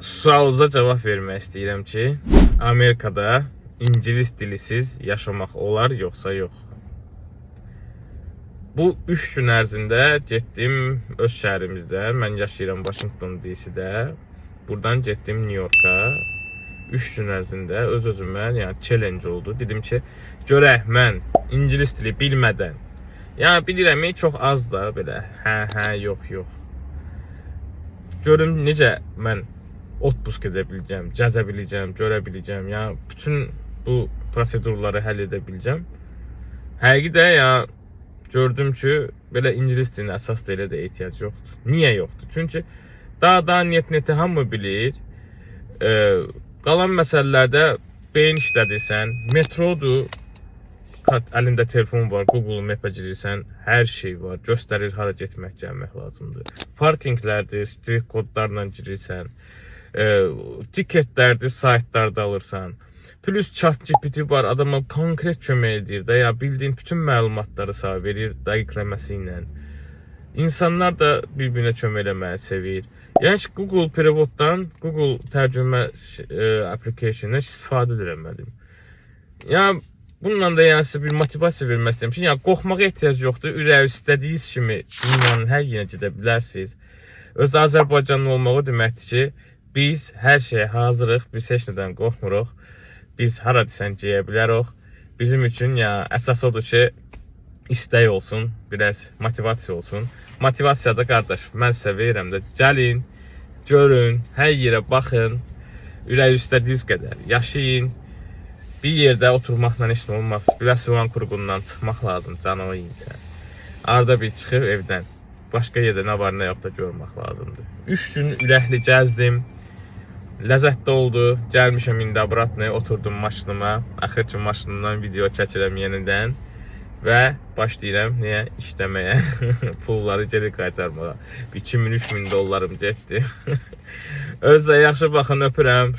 sualınıza cevap vermək istəyirəm ki, Amerikada İngilis dilisiz yaşamaq olar yoxsa yox? Bu 3 gün ərzində getdim öz şəhərimizdə, mən yaşayıram Washington DC-də, buradan getdim New York'a. 3 gün ərzində öz-özümə yəni challenge oldu. Dedim ki, görək mən İngilis dili bilmədən, yəni bilirəm çox az da belə, hə, yox. Görüm necə mən otpusq edə biləcəm, gəzə biləcəm, görə biləcəm, yəni bütün bu prosedurları həll edə biləcəm. Həqiqətən ya gördüm ki, belə İngilis dilinə əsas da elə də ehtiyac yoxdur. Niyə yoxdur? Çünki daha niyeti hamı bilir. Qalan məsələlərdə beyin işlədirsən, metrodur, əlində telefon var, Google Map-ə girirsən, hər şey var, göstərir hara getmək, gəlmək lazımdır. Parkinglərdir, street kodlarla girirsən, tiketlərdir, saytlarda alırsan. Plus ChatGPT var, adama konkret kömək edir də, ya bildiyin bütün məlumatları sağ verir dəqiqləməsi ilə. İnsanlar da bir-birinə kömək eləməyi sevir. Yəni ki, Google Prevod'dan, Google tərcümə application'dan istifadə edemedim. Yəni, bununla da yəni sizə bir motivasiya vermək istəyirəm ki, yəni qorxmağa ehtiyac yoxdur. Ürək istədiyiniz kimi dünyanın hər yerinə gedə bilərsiniz. Özdə Azərbaycanlı olmağı deməkdir ki, biz hər şeyə hazırıq, biz heç nədən qorxmuruq. Biz hara desən geyə bilərik. Bizim üçün yəni əsas odur ki, istək olsun, biraz motivasiya olsun. Motivasiya da qardaş, mən sizə verirəm də, gəlin, görün, hər yerə baxın, ürək istədiyiniz qədər yaşayın. Bir yerdə oturmaqla heç nə olmaz. Biraz soğan qurğundan çıxmaq lazım, canı o yiyincə. Arada bir çıxıb evdən, başqa yerdə nə var nə yox da görmək lazımdır. 3 gün ürəkli gəzdim, ləzzətli oldu. Gəlmişəm indi obratno, oturdum maşınıma. Axır ki, maşınımdan video çəkirəm yenidən. Və başlayıram niyə işləməyə, pulları geri qaytarmağa. $2000-3000 getdi. Özlə yaxşı baxın, öpürəm.